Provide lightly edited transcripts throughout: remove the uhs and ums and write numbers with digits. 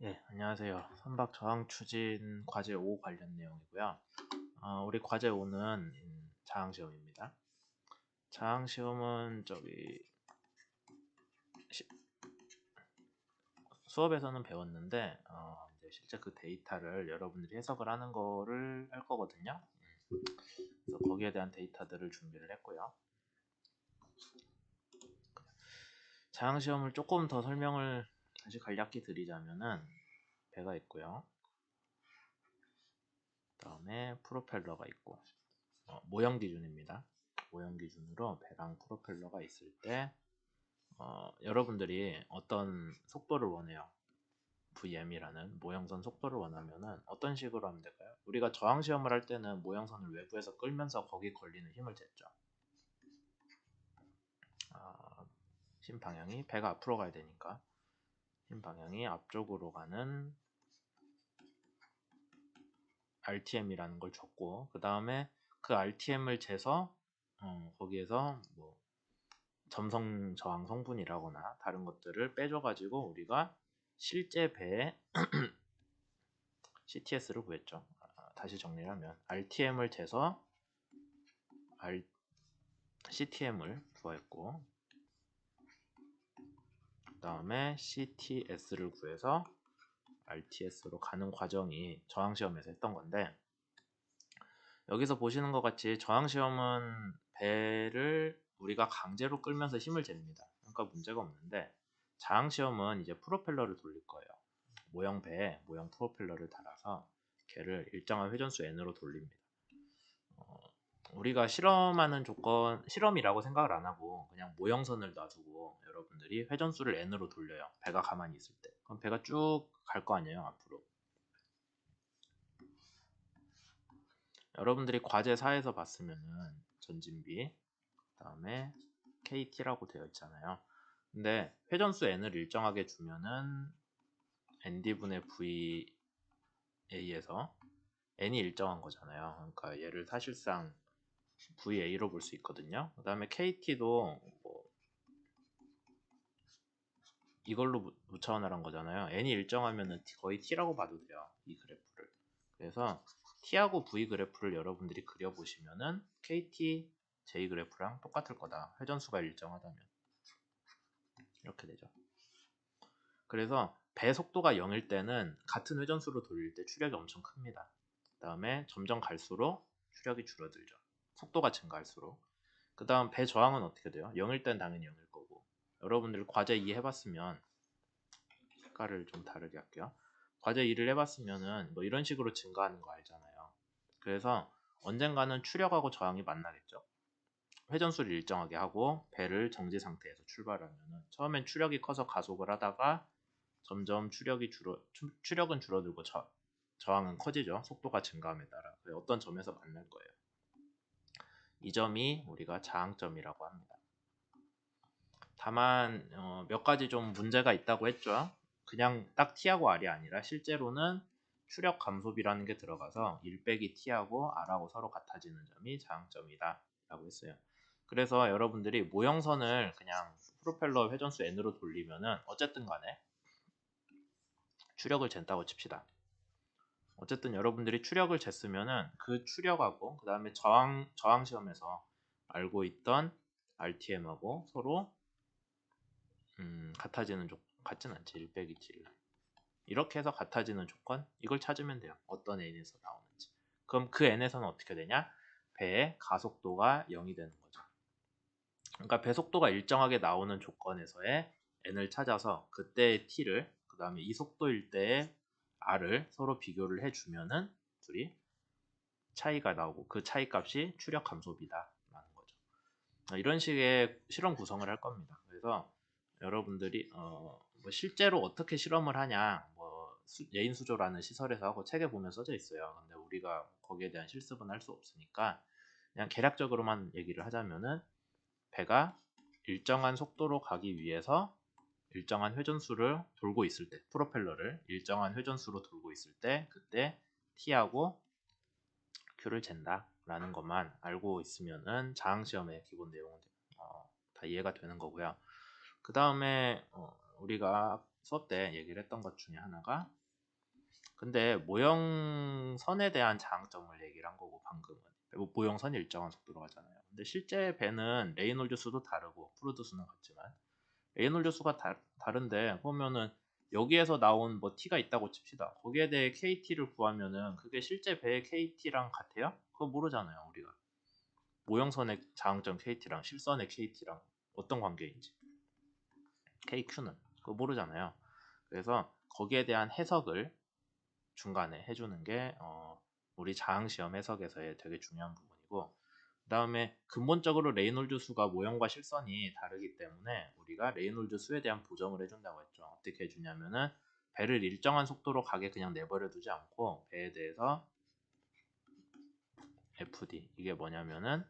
예, 안녕하세요. 선박 저항 추진 과제 5 관련 내용이고요. 우리 과제 5는 저항 시험입니다. 저항 시험은 시- 수업에서는 배웠는데 이제 실제 그 데이터를 여러분들이 해석을 하는 거를 할 거거든요. 그래서 거기에 대한 데이터들을 준비를 했고요. 저항 시험을 조금 더 설명을 다시 간략히 드리자면은 배가 있고요. 그다음에 프로펠러가 있고 모형 기준입니다. 모형 기준으로 배랑 프로펠러가 있을 때 여러분들이 어떤 속도를 원해요. VM이라는 모형선 속도를 원하면은 어떤 식으로 하면 될까요? 우리가 저항 시험을 할 때는 모형선을 외부에서 끌면서 거기 걸리는 힘을 쟀죠. 힘 방향이 배가 앞으로 가야 되니까 힘 방향이 앞쪽으로 가는 RTM이라는 걸 줬고, 그 다음에 그 RTM을 재서 거기에서 뭐 점성 저항 성분이라거나 다른 것들을 빼줘가지고 우리가 실제 배의 CTS를 구했죠. 다시 정리를 하면 RTM을 재서 CTM을 구했고, 그 다음에 CTS를 구해서 RTS로 가는 과정이 저항시험에서 했던 건데, 여기서 보시는 것 같이 저항시험은 배를 우리가 강제로 끌면서 힘을 잽니다. 그러니까 문제가 없는데, 저항시험은 이제 프로펠러를 돌릴 거예요. 모형 배에 모형 프로펠러를 달아서 걔를 일정한 회전수 n으로 돌립니다. 우리가 실험하는 조건, 실험이라고 생각을 안 하고 그냥 모형선을 놔두고 여러분들이 회전수를 n으로 돌려요. 배가 가만히 있을 때. 그럼 배가 쭉 갈 거 아니에요, 앞으로. 여러분들이 과제 4에서 봤으면은 전진비, 그다음에 KT라고 되어 있잖아요. 근데 회전수 n을 일정하게 주면은 nd분의 VA에서 n이 일정한 거잖아요. 그러니까 얘를 사실상 VA로 볼 수 있거든요. 그 다음에 KT도 뭐 이걸로 무차원화한 거잖아요. n이 일정하면 거의 t라고 봐도 돼요. 이 그래프를. 그래서 t하고 v 그래프를 여러분들이 그려보시면은 kt, j 그래프랑 똑같을 거다. 회전수가 일정하다면. 이렇게 되죠. 그래서 배 속도가 0일 때는 같은 회전수로 돌릴 때 추력이 엄청 큽니다. 그 다음에 점점 갈수록 추력이 줄어들죠. 속도가 증가할수록. 그 다음 배 저항은 어떻게 돼요? 0일 땐 당연히 0일 거고. 여러분들 과제 2 해봤으면 색깔을 좀 다르게 할게요. 과제 2를 해봤으면은 뭐 이런 식으로 증가하는 거 알잖아요. 그래서 언젠가는 추력하고 저항이 만나겠죠. 회전수를 일정하게 하고 배를 정지 상태에서 출발하면은 처음엔 추력이 커서 가속을 하다가 점점 추력은 줄어들고 저항은 커지죠. 속도가 증가함에 따라. 어떤 점에서 만날 거예요. 이 점이 우리가 저항점이라고 합니다. 다만 몇 가지 좀 문제가 있다고 했죠. 그냥 딱 T하고 R이 아니라 실제로는 추력 감소비라는 게 들어가서 1 빼기 T하고 R하고 서로 같아지는 점이 저항점이다 라고 했어요. 그래서 여러분들이 모형선을 그냥 프로펠러 회전수 N으로 돌리면은 어쨌든 간에 추력을 잰다고 칩시다. 어쨌든 여러분들이 추력을 쟀으면은 그 추력하고 그 다음에 저항 시험에서 알고 있던 RTM하고 서로 같아지는 조건, 같진 않지. 1 빼기 T를. 이렇게 해서 같아지는 조건, 이걸 찾으면 돼요. 어떤 n에서 나오는지. 그럼 그 n에서는 어떻게 되냐? 배의 가속도가 0이 되는 거죠. 그러니까 배 속도가 일정하게 나오는 조건에서의 n을 찾아서 그때의 t를, 그 다음에 이 속도일 때의 r을 서로 비교를 해주면은 둘이 차이가 나오고 그 차이 값이 추력 감소비다 라는 거죠. 이런 식의 실험 구성을 할 겁니다. 그래서 여러분들이 뭐 실제로 어떻게 실험을 하냐, 뭐 예인수조라는 시설에서 하고 책에 보면 써져 있어요. 근데 우리가 거기에 대한 실습은 할 수 없으니까 그냥 개략적으로만 얘기를 하자면은 배가 일정한 속도로 가기 위해서 일정한 회전수를 돌고 있을 때, 프로펠러를 일정한 회전수로 돌고 있을 때 그때 T하고 Q를 잰다 라는 것만 알고 있으면은 자항시험의 기본 내용은 다 이해가 되는 거고요. 그 다음에 우리가 수업 때 얘기를 했던 것 중에 하나가, 근데 모형선에 대한 장점을 얘기를 한 거고 방금은 모형선이 일정한 속도로 가잖아요. 근데 실제 배는 레이놀즈 수도 다르고 프루드 수는 같지만 레이놀즈 수가 다른데 보면은 여기에서 나온 뭐 t가 있다고 칩시다. 거기에 대해 kt를 구하면은 그게 실제 배의 kt랑 같아요? 그거 모르잖아요 우리가. 모형선의 장점 kt랑 실선의 kt랑 어떤 관계인지 kq는 그거 모르잖아요. 그래서 거기에 대한 해석을 중간에 해주는 게 우리 자항시험 해석에서의 되게 중요한 부분이고, 그 다음에 근본적으로 레이놀즈 수가 모형과 실선이 다르기 때문에 우리가 레이놀즈 수에 대한 보정을 해준다고 했죠. 어떻게 해주냐면은 배를 일정한 속도로 가게 그냥 내버려 두지 않고 배에 대해서 FD, 이게 뭐냐면은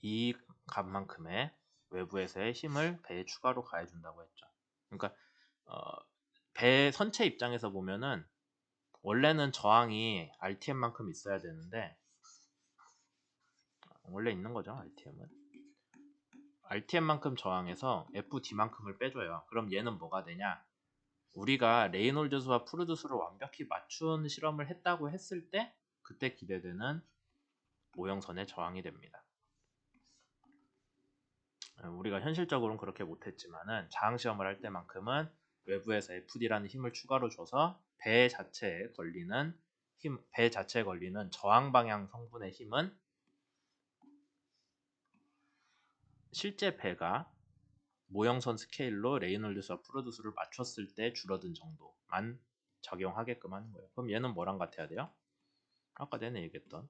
이 값만큼의 외부에서의 힘을 배에 추가로 가해준다고 했죠. 그러니까 배 선체 입장에서 보면은 원래는 저항이 RTM만큼 있어야 되는데, 원래 있는 거죠 RTM은. RTM만큼 저항해서 FD만큼을 빼줘요. 그럼 얘는 뭐가 되냐? 우리가 레이놀즈 수와 프루드 수를 완벽히 맞춘 실험을 했다고 했을 때 그때 기대되는 모형선의 저항이 됩니다. 우리가 현실적으로는 그렇게 못했지만은 자항시험을 할 때만큼은 외부에서 FD라는 힘을 추가로 줘서 배 자체에 걸리는 저항 방향 성분의 힘은 실제 배가 모형선 스케일로 레이놀즈수와 프루드 수를 맞췄을 때 줄어든 정도만 적용하게끔 하는 거예요. 그럼 얘는 뭐랑 같아야 돼요? 아까 내내 얘기했던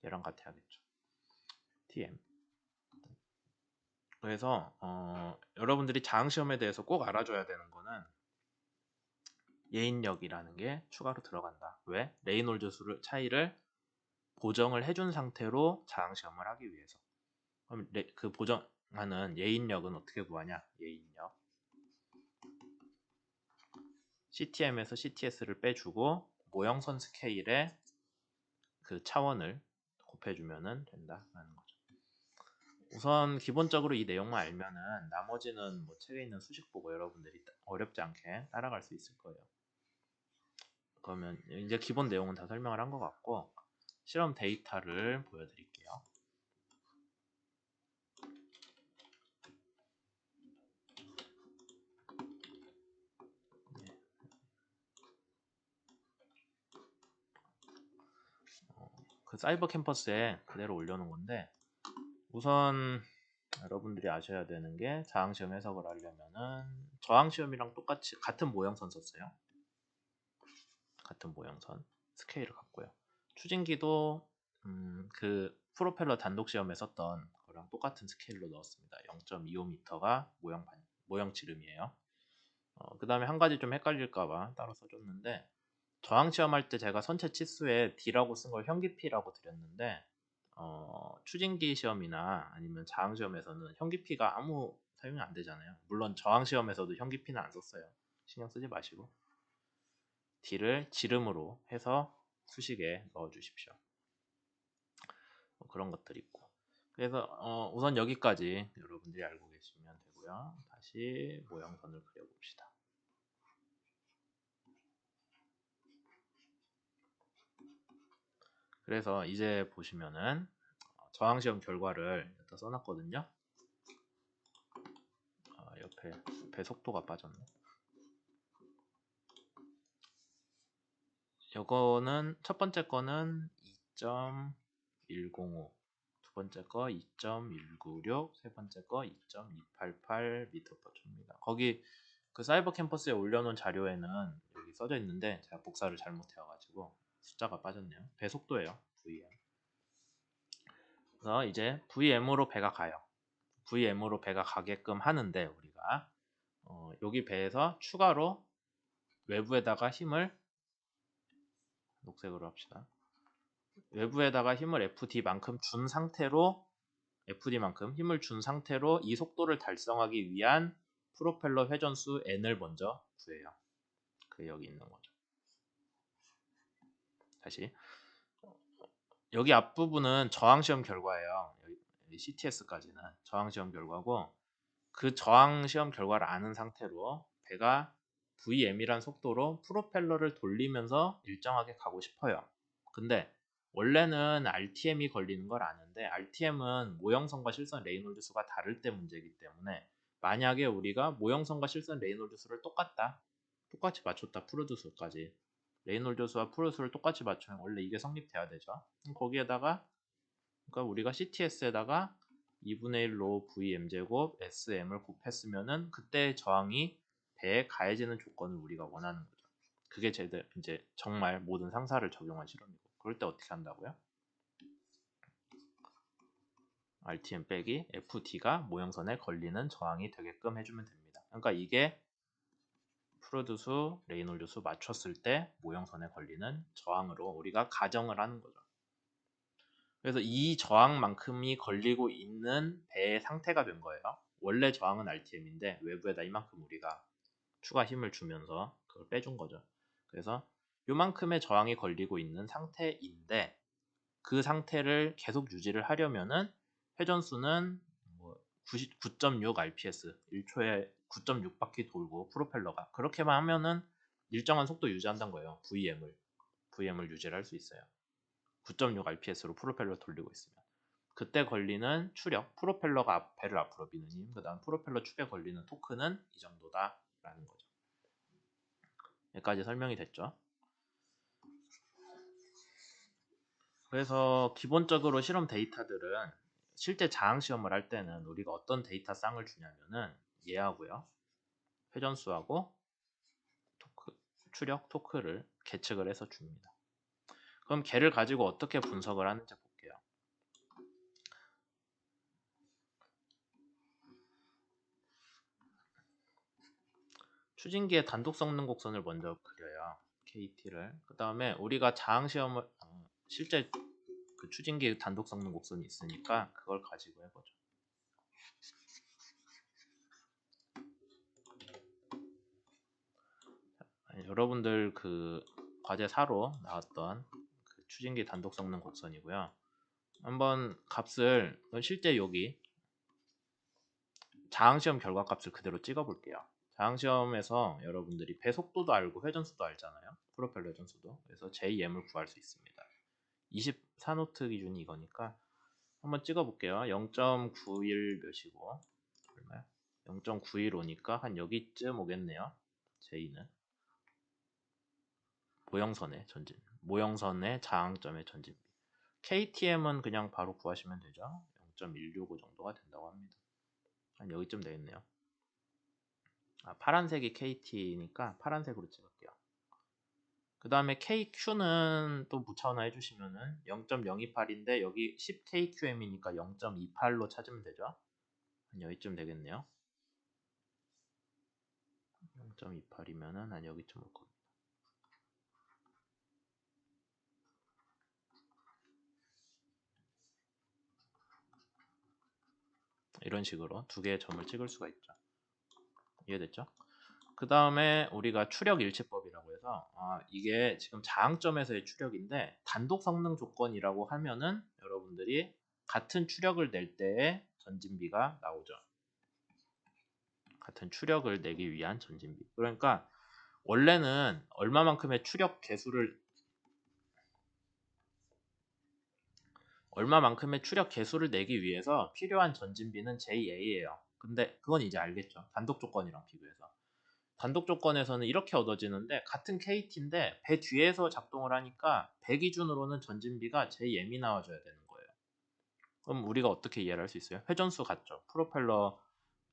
얘랑 같아야겠죠. TM. 그래서 여러분들이 자항시험에 대해서 꼭 알아줘야 되는 거는 예인력이라는 게 추가로 들어간다. 왜? 레이놀즈 수를 차이를 보정을 해준 상태로 자항시험을 하기 위해서. 그럼 그 보정하는 예인력은 어떻게 구하냐? 예인력. CTM에서 CTS를 빼주고 모형선 스케일의 그 차원을 곱해주면 된다라는 거죠. 우선 기본적으로 이 내용만 알면은 나머지는 뭐 책에 있는 수식 보고 여러분들이 어렵지 않게 따라갈 수 있을 거예요. 그러면 이제 기본 내용은 다 설명을 한 것 같고 실험 데이터를 보여드릴게요. 그 사이버 캠퍼스에 그대로 올려놓은 건데, 우선 여러분들이 아셔야 되는 게 자항시험 해석을 하려면은 저항시험이랑 똑같이 같은 모형선 썼어요. 같은 모형선 스케일을 갖고요. 추진기도 그 프로펠러 단독 시험에 썼던 거랑 똑같은 스케일로 넣었습니다. 0.25m가 모형 지름이에요. 그 다음에 한 가지 좀 헷갈릴까봐 따로 써줬는데, 저항 시험할 때 제가 선체 치수에 D라고 쓴 걸 현기피라고 드렸는데, 추진기 시험이나 아니면 자항 시험에서는 현기피가 아무 사용이 안 되잖아요. 물론 저항 시험에서도 현기피는 안 썼어요. 신경 쓰지 마시고 D를 지름으로 해서 수식에 넣어 주십시오. 그런 것들이 있고, 그래서 우선 여기까지 여러분들이 알고 계시면 되고요. 다시 모형선을 그려봅시다. 그래서 이제 보시면은 저항시험 결과를 여기다 써놨거든요. 옆에 배 속도가 빠졌네. 요거는 첫 번째 거는 2.105, 두 번째 거 2.196, 세 번째 거 2.288m/초입니다. 거기 그 사이버 캠퍼스에 올려놓은 자료에는 여기 써져 있는데 제가 복사를 잘못해가지고 숫자가 빠졌네요. 배 속도예요. VM. 그래서 이제 VM으로 배가 가요. VM으로 배가 가게끔 하는데 우리가 여기 배에서 추가로 외부에다가 힘을 녹색으로 합시다. 외부에다가 힘을 FD만큼 준 상태로 FD만큼 힘을 준 상태로 이 속도를 달성하기 위한 프로펠러 회전수 N을 먼저 구해요. 그게 여기 있는 거죠. 다시 여기 앞부분은 저항시험 결과예요. 여기 CTS까지는 저항시험 결과고 그 저항시험 결과를 아는 상태로 배가 VM이란 속도로 프로펠러를 돌리면서 일정하게 가고 싶어요. 근데 원래는 RTM이 걸리는 걸 아는데 RTM은 모형선과 실선 레이놀드 수가 다를 때 문제이기 때문에 만약에 우리가 모형선과 실선 레이놀드 수를 똑같이 맞췄다 프루드 수까지 레이놀드 수와 프루드 수를 똑같이 맞추면 원래 이게 성립돼야 되죠. 거기에다가 그러니까 우리가 CTS에다가 2분의 1로 VM제곱 SM을 곱했으면은 그때 저항이 배에 가해지는 조건을 우리가 원하는 거죠. 그게 이제 정말 모든 상사를 적용한 실험이고 그럴 때 어떻게 한다고요? RTM 빼기 FT가 모형선에 걸리는 저항이 되게끔 해주면 됩니다. 그러니까 이게 프로드수, 레이놀드수 맞췄을 때 모형선에 걸리는 저항으로 우리가 가정을 하는 거죠. 그래서 이 저항만큼이 걸리고 있는 배의 상태가 된 거예요. 원래 저항은 RTM인데 외부에다 이만큼 우리가 추가 힘을 주면서 그걸 빼준 거죠. 그래서 요만큼의 저항이 걸리고 있는 상태인데 그 상태를 계속 유지를 하려면은 회전수는 9.6 RPS 1초에 9.6바퀴 돌고 프로펠러가 그렇게만 하면은 일정한 속도 유지한다는 거예요. VM을 유지를 할 수 있어요. 9.6 RPS로 프로펠러 돌리고 있으면 그때 걸리는 추력, 프로펠러가 배를 앞으로 미는 힘, 그 다음 프로펠러 축에 걸리는 토크는 이 정도다라는 거죠. 여기까지 설명이 됐죠. 그래서 기본적으로 실험 데이터들은 실제 자항 시험을 할 때는 우리가 어떤 데이터 쌍을 주냐면은 얘하고요, 회전수하고 토크, 추력, 토크를 계측을 해서 줍니다. 그럼 걔를 가지고 어떻게 분석을 하는지 볼게요. 추진기의 단독 성능 곡선을 먼저 그려요. KT를. 그 다음에 우리가 자항 시험을 실제 그 추진기 단독 성능 곡선이 있으니까 그걸 가지고 해보죠. 여러분들 그 과제 4로 나왔던 그 추진기 단독 성능 곡선이고요. 한번 값을 실제 여기 자항시험 결과 값을 그대로 찍어볼게요. 자항시험에서 여러분들이 배 속도도 알고 회전수도 알잖아요. 프로펠러 회전수도. 그래서 JM을 구할 수 있습니다. 24노트 기준이 이거니까 한번 찍어볼게요. 0.91 몇이고 얼마야? 0.915니까 한 여기쯤 오겠네요. J는 모형선의 자항점의 전진비. KTM은 그냥 바로 구하시면 되죠. 0.165 정도가 된다고 합니다. 한 여기쯤 되겠네요. 파란색이 KT니까 파란색으로 찍을게요. 그 다음에 KQ는 또 무차원화 해주시면은 0.028인데 여기 10KQM이니까 0.28로 찾으면 되죠. 한 여기쯤 되겠네요. 0.28이면은 한 여기쯤 올 겁니다. 이런 식으로 두 개의 점을 찍을 수가 있죠. 이해됐죠? 그 다음에 우리가 추력 일치법이라고 해서 이게 지금 자항점에서의 추력인데 단독 성능 조건이라고 하면은 여러분들이 같은 추력을 낼 때의 전진비가 나오죠. 같은 추력을 내기 위한 전진비. 그러니까 원래는 얼마만큼의 추력 개수를 내기 위해서 필요한 전진비는 JA예요. 근데 그건 이제 알겠죠. 단독 조건이랑 비교해서. 단독 조건에서는 이렇게 얻어지는데 같은 KT인데 배 뒤에서 작동을 하니까 배 기준으로는 전진비가 JM이 나와줘야 되는 거예요. 그럼 우리가 어떻게 이해를 할 수 있어요? 회전수 같죠. 프로펠러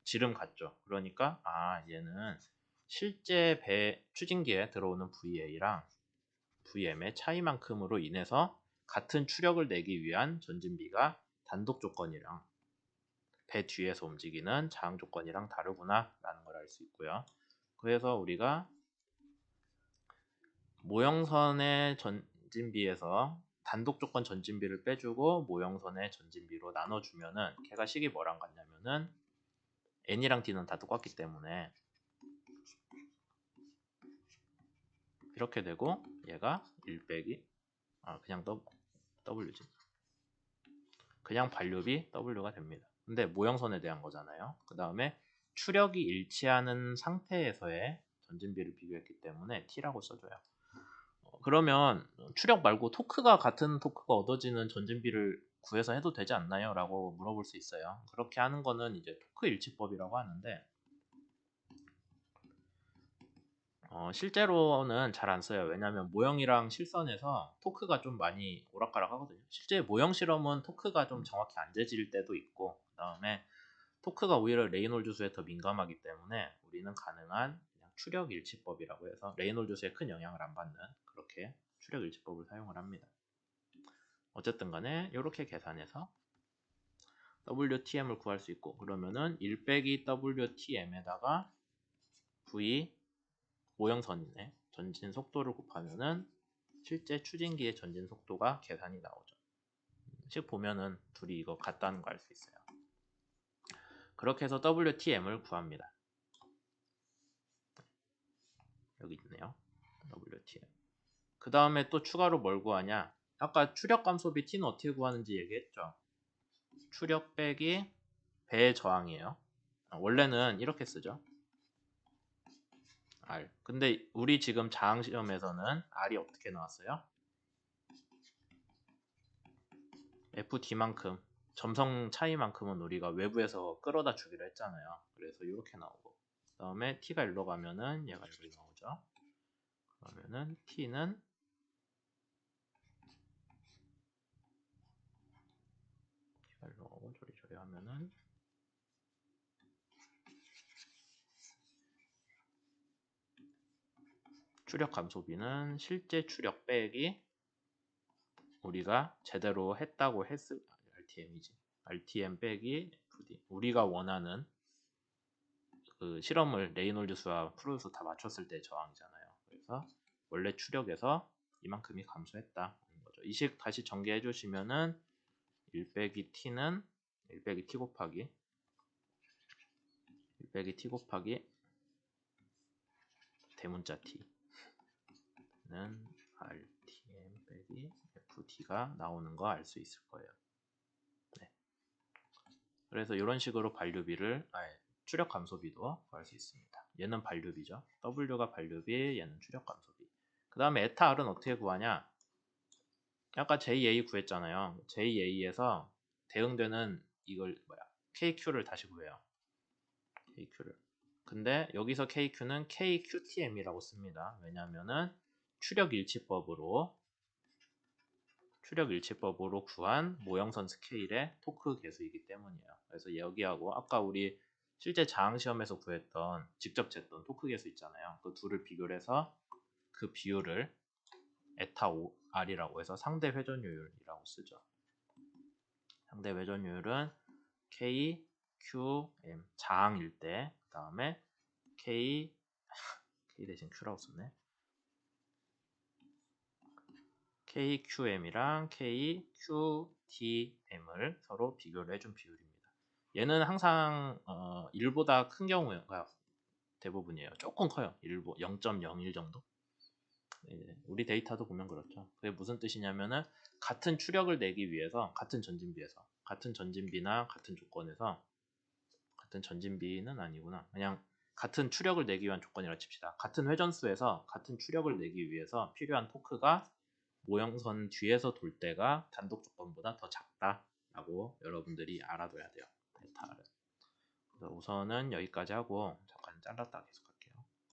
지름 같죠. 그러니까 얘는 실제 배 추진기에 들어오는 VA랑 VM의 차이만큼으로 인해서 같은 추력을 내기 위한 전진비가 단독 조건이랑 배 뒤에서 움직이는 자항 조건이랑 다르구나 라는 걸 알 수 있고요. 그래서 우리가 모형선의 전진비에서 단독 조건 전진비를 빼주고 모형선의 전진비로 나눠주면은 걔가 식이 뭐랑 같냐면은 n이랑 d는 다 똑같기 때문에 이렇게 되고 얘가 1 빼기 그냥 W지. 그냥 반류비 W가 됩니다. 근데 모형선에 대한 거잖아요. 그 다음에 추력이 일치하는 상태에서의 전진비를 비교했기 때문에 T라고 써줘요. 그러면 추력 말고 토크가 같은 토크가 얻어지는 전진비를 구해서 해도 되지 않나요? 라고 물어볼 수 있어요. 그렇게 하는 거는 이제 토크 일치법이라고 하는데 실제로는 잘 안 써요. 왜냐하면 모형이랑 실선에서 토크가 좀 많이 오락가락 하거든요. 실제 모형 실험은 토크가 좀 정확히 안 재질 때도 있고 그 다음에 토크가 오히려 레이놀드 수에 더 민감하기 때문에 우리는 가능한 그냥 추력 일치법이라고 해서 레이놀드 수에 큰 영향을 안 받는 그렇게 추력 일치법을 사용을 합니다. 어쨌든 간에 이렇게 계산해서 WTM을 구할 수 있고 그러면은 1 빼기 WTM에다가 V 모형선이네. 전진 속도를 곱하면은 실제 추진기의 전진 속도가 계산이 나오죠. 즉 보면은 둘이 이거 같다는 거 알 수 있어요. 그렇게 해서 WTM을 구합니다. 여기 있네요. WTM. 그 다음에 또 추가로 뭘 구하냐? 아까 추력 감소비 T는 어떻게 구하는지 얘기했죠. 추력 빼기 배의 저항이에요. 원래는 이렇게 쓰죠. R. 근데 우리 지금 자항 시험에서는 R이 어떻게 나왔어요? FT만큼 점성 차이만큼은 우리가 외부에서 끌어다 주기로 했잖아요. 그래서 이렇게 나오고 그 다음에 T가 일로 가면은 얘가 여기 나오죠. 그러면은 T는 T가 일로 가고 저리 하면은 추력 감소비는 실제 추력 빼기 우리가 제대로 했다고 했을 RTM이지. RTM 빼기 FD. 우리가 원하는 그 실험을 레이놀드 수와 프로드 수 다 맞췄을 때 저항이잖아요. 그래서 원래 추력에서 이만큼이 감소했다. 거죠. 이 식 다시 전개해 주시면은 1 빼기 T는 1 빼기 T 곱하기 1 빼기 T 곱하기 대문자 T는 RTM 빼기 FT가 나오는 거 알 수 있을 거예요. 네. 그래서 이런 식으로 반류비를 추력 감소비도 구할 수 있습니다. 얘는 반류비죠. W가 반류비, 얘는 추력 감소비. 그 다음에 에타 R은 어떻게 구하냐? 아까 JA 구했잖아요. JA에서 대응되는 이걸 KQ를 다시 구해요. KQ를. 근데 여기서 KQ는 KQTM이라고 씁니다. 왜냐하면은 추력 일치법으로 구한 모형선 스케일의 토크 계수이기 때문이에요. 그래서 여기하고 아까 우리 실제 자항 시험에서 구했던 직접 쟀던 토크 계수 있잖아요. 그 둘을 비교를 해서 그 비율을 에타 R이라고 해서 상대 회전율이라고 쓰죠. 상대 회전율은 K, Q, M 자항일 때, 그 다음에 K 대신 Q라고 썼네. KQM이랑 KQTM을 서로 비교를 해준 비율입니다. 얘는 항상 1보다 큰 경우가 대부분이에요. 조금 커요. 0.01 정도. 우리 데이터도 보면 그렇죠. 그게 무슨 뜻이냐면은 같은 추력을 내기 위해서 같은 전진비나 같은 조건에서 같은 전진비는 아니구나. 그냥 같은 추력을 내기 위한 조건이라 칩시다. 같은 회전수에서 같은 추력을 내기 위해서 필요한 토크가 모형선 뒤에서 돌 때가 단독 조건보다 더 작다라고 여러분들이 알아둬야 돼요. 데이터를. 그래서 우선은 여기까지 하고 잠깐 잘랐다 계속